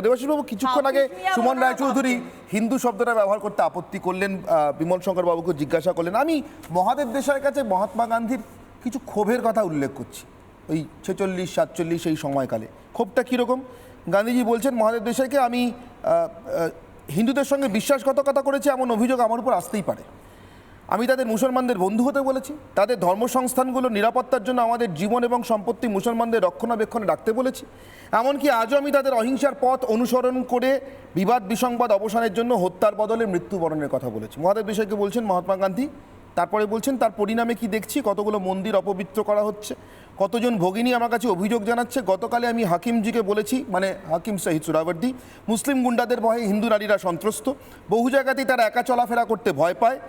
দেবাশিসবাবু, কিছুক্ষণ আগে সুমন রায়চৌধুরী হিন্দু শব্দটা ব্যবহার করতে আপত্তি করলেন, বিমল শঙ্কর বাবুকে জিজ্ঞাসা করলেন। আমি মহাদেব দেশাইয়ের কাছে মহাত্মা গান্ধীর কিছু ক্ষোভের কথা উল্লেখ করছি, ওই 46-47 এই সময়কালে। ক্ষোভটা কীরকম? গান্ধীজি বলছেন মহাদেব দেশাইকে, আমি হিন্দুদের সঙ্গে বিশ্বাসঘাতকতা করেছি এমন অভিযোগ আমার উপর আসতেই পারে। আমি তাদের মুসলমানদের বন্ধু হতে বলেছি, তাদের ধর্মসংস্থানগুলোর নিরাপত্তার জন্য আমাদের জীবন এবং সম্পত্তি মুসলমানদের রক্ষণাবেক্ষণে রাখতে বলেছি। এমনকি আজও আমি তাদের অহিংসার পথ অনুসরণ করে বিবাদ বিসংবাদ অবসানের জন্য হত্যার বদলে মৃত্যুবরণের কথা বলেছি। মহাদেব দেশাইকে বলছেন মহাত্মা গান্ধী। তারপরে বলছেন তার পরিণামে কি দেখছি, কতগুলো মন্দির অপবিত্র করা হচ্ছে, কতজন ভগিনী আমার কাছে অভিযোগ জানাচ্ছে। গতকালে আমি হাকিমজিকে বলেছি, মানে হাকিম শহীদ সুরাবর্দী, মুসলিম গুন্ডাদের ভয়ে হিন্দু নারীরা সন্ত্রস্ত, বহু জায়গাতেই তারা একা চলাফেরা করতে ভয় পায়।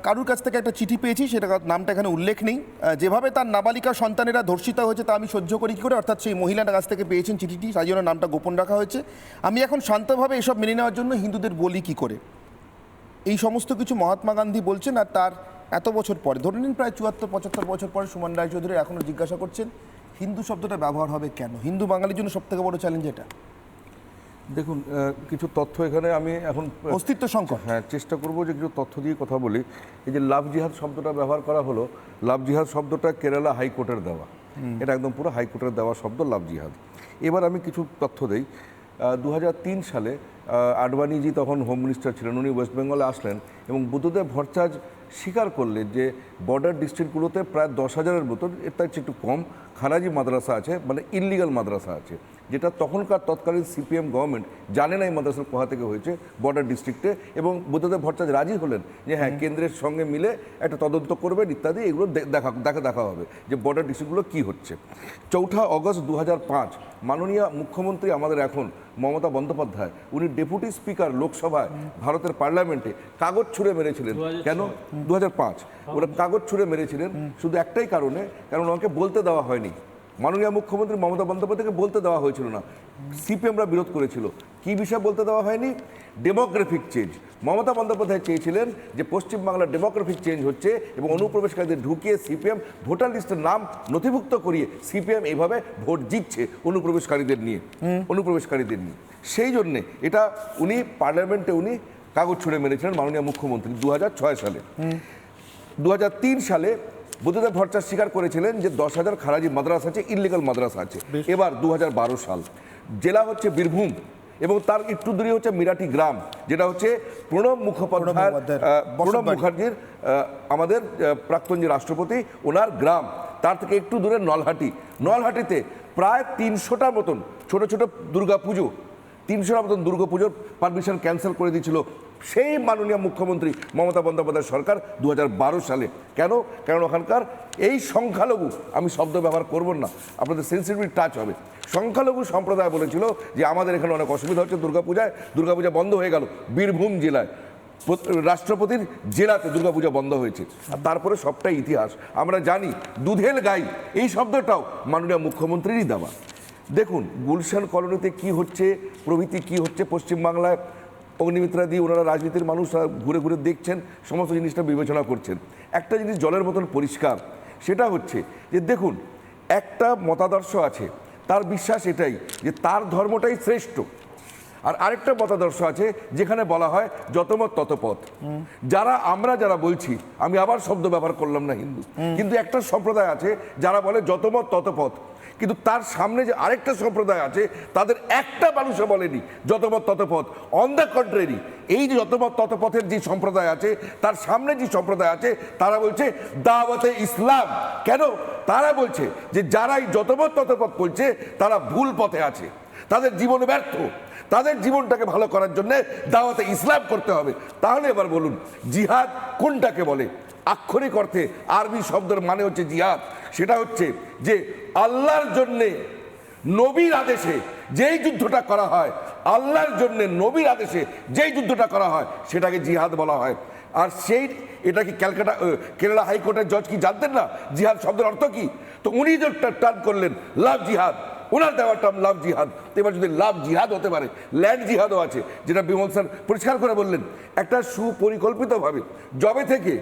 কারুর কাছ থেকে একটা চিঠি পেয়েছি, সেটা নামটা এখানে উল্লেখ নেই, যেভাবে তার নাবালিকা সন্তানেরা ধর্ষিতা হয়েছে তা আমি সহ্য করি কী করে। অর্থাৎ সেই মহিলার কাছ থেকে পেয়েছেন চিঠিটি, তাই জন্য নামটা গোপন রাখা হয়েছে। আমি এখন শান্তভাবে এসব মেনে নেওয়ার জন্য হিন্দুদের বলি কী করে। এই সমস্ত কিছু মহাত্মা গান্ধী বলছেন, আর তার এত বছর পরে, ধরে নিন প্রায় 74-75 বছর পরে সুমন রায়চৌধুরী এখনও জিজ্ঞাসা করছেন হিন্দু শব্দটা ব্যবহার হবে কেন। হিন্দু বাঙালির জন্য সবথেকে বড় চ্যালেঞ্জ এটা। দেখুন, কিছু তথ্য এখানে আমি এখন অস্তিত্ব সংকট, চেষ্টা করব যে কিছু তথ্য দিয়ে কথা বলি। এই যে লাভ জিহাদ শব্দটা ব্যবহার করা হলো, লাভ জিহাদ শব্দটা কেরালা হাইকোর্টের দেওয়া, এটা একদম পুরো হাইকোর্টের দেওয়া শব্দ লাভ জিহাদ। এবার আমি কিছু তথ্য দেই। 2003 সালে আডবাণীজি তখন হোম মিনিস্টার ছিলেন, উনি ওয়েস্ট বেঙ্গলে আসলেন এবং বুদ্ধদেব ভট্টাচার্য স্বীকার করলেন যে বর্ডার ডিস্ট্রিক্টগুলোতে প্রায় 10,000-এর মতন, এর তার চেয়ে একটু কম, খারাজি মাদ্রাসা আছে, মানে ইললিগাল মাদ্রাসা আছে, যেটা তখনকার তৎকালীন সিপিএম গভর্নমেন্ট জানে না এই মাদ্রাসার কোথা থেকে হয়েছে বর্ডার ডিস্ট্রিক্টে। এবং বুদ্ধদেব ভট্টাচার্য রাজি হলেন যে হ্যাঁ, কেন্দ্রের সঙ্গে মিলে একটা তদন্ত করবেন ইত্যাদি, এগুলো দেখা হবে যে বর্ডার ডিস্ট্রিক্টগুলো কী হচ্ছে। 4 আগস্ট 2005 মাননীয় মুখ্যমন্ত্রী আমাদের এখন মমতা বন্দ্যোপাধ্যায়, উনি ডেপুটি স্পিকার লোকসভায় ভারতের পার্লামেন্টে কাগজ ছুঁড়ে মেরেছিলেন। কেন? 2005 ওরা কাগজ ছুঁড়ে মেরেছিলেন শুধু একটাই কারণে, কারণ ওনাকে বলতে দেওয়া হয়নি। মাননীয় মুখ্যমন্ত্রী মমতা বন্দ্যোপাধ্যায়কে বলতে দেওয়া হয়েছিল না, সিপিএমরা বিরোধ করেছিল। কি বিষয় বলতে দেওয়া হয়নি? Demographic change. মমতা বন্দ্যোপাধ্যায় চেয়েছিলেন যে পশ্চিমবাংলার ডেমোগ্রাফিক চেঞ্জ হচ্ছে এবং অনুপ্রবেশকারীদের ঢুকিয়ে সিপিএম ভোটার লিস্টের নাম নথিভুক্ত করিয়ে সিপিএম এইভাবে ভোট জিতছে অনুপ্রবেশকারীদের নিয়ে। সেই জন্যে এটা উনি পার্লামেন্টে উনি কাগজ ছুঁড়ে মেরেছিলেন মাননীয় মুখ্যমন্ত্রী 2006 সালে। 2003 সালে বুদ্ধদেব ভট্টাচার্য স্বীকার করেছিলেন যে 10,000 খারাজি মাদ্রাসা আছে, ইললিগাল মাদ্রাসা আছে। এবার 2012 সাল, জেলা হচ্ছে বীরভূম এবং তার একটু দূরে হচ্ছে মিরাটি গ্রাম, যেটা হচ্ছে প্রণব মুখার্জির, আমাদের প্রাক্তন যে রাষ্ট্রপতি, ওনার গ্রাম। তার থেকে একটু দূরে নলহাটিতে প্রায় 300টার মতন ছোট ছোট দুর্গাপুজো, 300টার মতন দুর্গাপুজোর পারমিশন ক্যান্সেল করে দিয়েছিল সেই মাননীয় মুখ্যমন্ত্রী মমতা বন্দ্যোপাধ্যায় সরকার 2012 সালে। কেন? কারণ ওখানকার এই সংখ্যালঘু, আমি শব্দ ব্যবহার করব না, আপনাদের সেন্সিটিভ টাচ হবে, সংখ্যালঘু সম্প্রদায় বলেছিল যে আমাদের এখানে অনেক অসুবিধা হচ্ছে দুর্গাপূজা বন্ধ হয়ে গেল। বীরভূম জেলায় রাষ্ট্রপতির জেলাতে দুর্গাপূজা বন্ধ হয়েছে। আর তারপরে সবটাই ইতিহাস। আমরা জানি দুধেল গাই এই শব্দটাও মাননীয় মুখ্যমন্ত্রীরই দেওয়া। দেখুন গুলশান কলোনিতে কি হচ্ছে, প্রভৃতি কি হচ্ছে পশ্চিমবাংলায়, অগ্নিমিত্রা দিয়ে ওনারা রাজনীতির মানুষ ঘুরে ঘুরে দেখছেন, সমস্ত জিনিসটা বিবেচনা করছেন। একটা জিনিস জলের মতন পরিষ্কার, সেটা হচ্ছে যে দেখুন, একটা মতাদর্শ আছে, তার বিশ্বাস এটাই যে তার ধর্মটাই শ্রেষ্ঠ। আর আরেকটা মতাদর্শ আছে যেখানে বলা হয় যতমত ততপথ। আমরা যারা বলছি, আমি আবার শব্দ ব্যবহার করলাম না হিন্দু, কিন্তু একটা সম্প্রদায় আছে যারা বলে যতমত ততপথ, কিন্তু তার সামনে যে আরেকটা সম্প্রদায় আছে তাদের একটা মানুষও বলেনি যতমত ততপথ। অন দ্য কন্ট্রারি, এই যে যতমত ততপথের যে সম্প্রদায় আছে তার সামনে যে সম্প্রদায় আছে তারা বলছে দাওয়াতে ইসলাম। কেন? তারা বলছে যে যারাই যতমত ততপথ বলছে তারা ভুল পথে আছে, তাদের জীবন ব্যর্থ, তাদের জীবনটাকে ভালো করার জন্য দাওয়াতে ইসলাম করতে হবে। তাহলে এবার বলুন জিহাদ কোনটাকে বলে? আক্ষরিক অর্থে আরবি শব্দের মানে হচ্ছে জিহাদ, সেটা হচ্ছে যে আল্লাহর জন্যে নবীর আদেশে যেই যুদ্ধটা করা হয়, আল্লাহর জন্যে নবীর আদেশে যেই যুদ্ধটা করা হয় সেটাকে জিহাদ বলা হয়। আর এটা কি কেরালা হাইকোর্টের জজ কি জানতেন না জিহাদ শব্দের অর্থ কি? তো উনি যে টার্ন করলেন লাভ জিহাদ, ওনার দেওয়ার টার্ম লাভ জিহাদ। এবার যদি লাভ জিহাদ হতে পারে, ল্যান্ড জিহাদও আছে, যেটা বিমল স্যার পরিষ্কার করে বললেন। একটা সুপরিকল্পিতভাবে জবে থেকে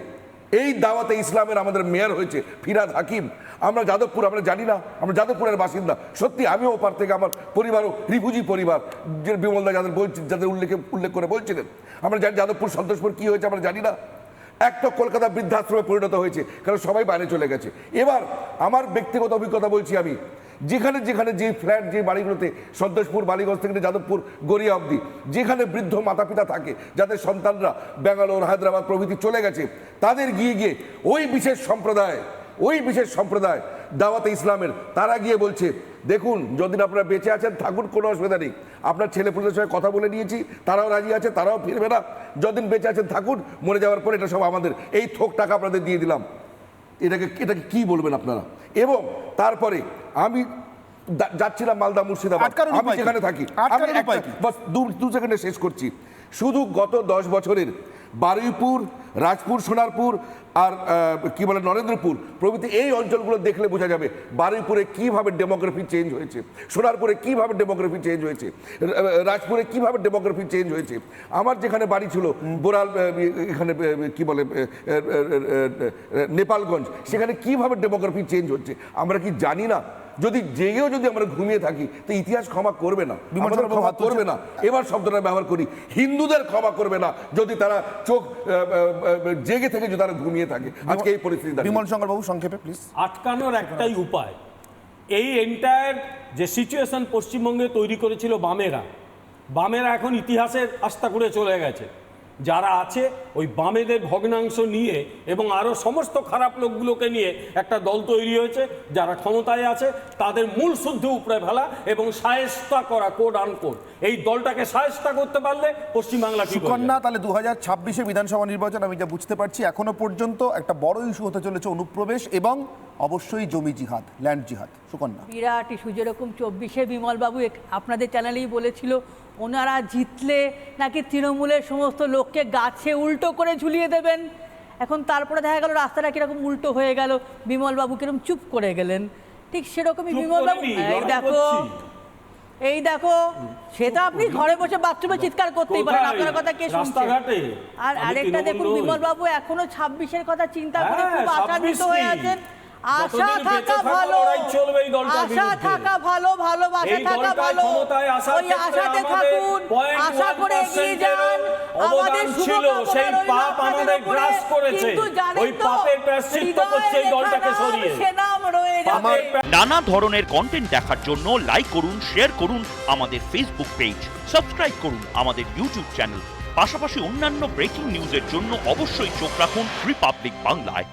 এই দাওয়াতে ইসলামের আমাদের মেয়র হয়েছে ফিরহাদ হাকিম। আমরা যাদবপুর, আমরা জানি না, আমরা যাদবপুরের বাসিন্দা। সত্যি আমিও ওপার থেকে, আমার পরিবারও রিফিউজি পরিবার, যে বিমলদা যাদের উল্লেখ করে বলছিলেন। আমরা জানি যাদবপুর সন্তোষপুর কি হয়েছে আমরা জানি না। একটা কলকাতা বৃদ্ধাশ্রমে পরিণত হয়েছে, কারণ সবাই বাইরে চলে গেছে। এবার আমার ব্যক্তিগত অভিজ্ঞতা বলছি আমি, যেখানে যেখানে যে ফ্ল্যাট, যে বাড়িগুলোতে সন্তোষপুর, বালিগঞ্জ থেকে যাদবপুর, গড়িয়া অবধি, যেখানে বৃদ্ধ মাতা পিতা থাকে, যাদের সন্তানরা ব্যাঙ্গালোর, হায়দ্রাবাদ প্রভৃতি চলে গেছে, তাদের গিয়ে ওই বিশেষ সম্প্রদায় দাওয়াতে ইসলামের, তারা গিয়ে বলছে দেখুন যতদিন আপনারা বেঁচে আছেন থাকুন, কোনো অসুবিধা নেই, আপনার ছেলেপুলেদের সঙ্গে কথা বলে নিয়েছি, তারাও রাজি আছে, তারাও ফিরবে না, যতদিন বেঁচে আছেন থাকুন, মরে যাওয়ার পর এটা সব আমাদের, এই থোক টাকা আপনাদের দিয়ে দিলাম। এটাকে কি বলবেন আপনারা? এবং তারপরে আমি যাচ্ছিলাম মালদা, মুর্শিদাবাদ, আমি যেখানে থাকি, আমি দু সেকেন্ডে শেষ করছি। শুধু গত 10 বছরের বারুইপুর, রাজপুর, সোনারপুর আর কি বলে নরেন্দ্রপুর প্রভৃতি এই অঞ্চলগুলো দেখলে বোঝা যাবে বারুইপুরে কিভাবে ডেমোগ্রাফি চেঞ্জ হয়েছে, সোনারপুরে কিভাবে ডেমোগ্রাফি চেঞ্জ হয়েছে, রাজপুরে কিভাবে ডেমোগ্রাফি চেঞ্জ হয়েছে। আমার যেখানে বাড়ি ছিল বোরাল, এখানে কি বলে নেপালগঞ্জ, সেখানে কিভাবে ডেমোগ্রাফি চেঞ্জ হচ্ছে আমরা কি জানি না? যদি জেগেও যদি আমরা ঘুমিয়ে থাকি তো ইতিহাস ক্ষমা করবে না, আমাদের ক্ষমা করবে না। এবার শব্দটা ব্যবহার করি, হিন্দুদের ক্ষমা করবে না যদি তারা চোখ জেগে থেকে যদি তারা ঘুমিয়ে থাকে। আজকে এই পরিস্থিতি। বিমল শঙ্কর বাবু সংক্ষেপে প্লিজ। আটকানোর একটাই উপায়, এই এন্টায়ার যে সিচুয়েশন পশ্চিমবঙ্গে তৈরি করেছিল বামেরা এখন ইতিহাসের আস্থা করে চলে গেছে। যারা আছে ওই বামেদের ভগ্নাংশ নিয়ে এবং আরও সমস্ত খারাপ লোকগুলোকে নিয়ে একটা দল তৈরি হয়েছে, যারা ক্ষমতায় আছে তাদের মূল শুদ্ধ উপরে ফেলা এবং শায়েস্তা করা, কোড আনকোড। এই দলটাকে শায়েস্তা করতে পারলে পশ্চিমবাংলা কি সুকন্যা, তাহলে 2026-এ বিধানসভা নির্বাচন, আমি যা বুঝতে পারছি এখনো পর্যন্ত একটা বড় ইস্যু হতে চলেছে অনুপ্রবেশ এবং অবশ্যই জমি জিহাদ, ল্যান্ড জিহাদ। সুকন্যা, বিরাট ইস্যু, যেরকম 24-এ বিমলবাবু আপনাদের চ্যানেলেই বলেছিল ওনারা জিতলে নাকি তৃণমূলের সমস্ত লোককে গাছে উল্টো করে ঝুলিয়ে দেবেন। এখন তারপরে দেখা গেল রাস্তাটা কিরকম উল্টো হয়ে গেল, বিমলবাবু কিরকম চুপ করে গেলেন। ঠিক সেরকমই বিমলবাবু, এই দেখো সেটা আপনি ঘরে বসে বাথরুমে চিৎকার করতেই পারেন, আপনার কথা কে শুনছে? আর আরেকটা দেখুন বিমলবাবু এখনো 26-এর কথা চিন্তা করে খুব আশান্বিত হয়ে আছেন। আশা থাকা ভালো, আশা থাকা ভালো, ভালোবাসা থাকা ভালো, ওই আশাতে থাকুন, আশা করে এগিয়ে যান। আমাদের ছিল সেই পাপ আমাদের গ্রাস করেছে, ওই পাপের প্রায়শ্চিত্ত করছে এই দলটাকে সরিয়ে। সেনাম রয়ে যাবে। নানা ধরনের কন্টেন্ট দেখার জন্য লাইক করুন, শেয়ার করুন আমাদের ফেসবুক পেজ, সাবস্ক্রাইব করুন আমাদের ইউটিউব চ্যানেল। পাশাপাশি অন্যান্য ব্রেকিং নিউজের জন্য অবশ্যই চোখ রাখুন রিপাবলিক বাংলায়।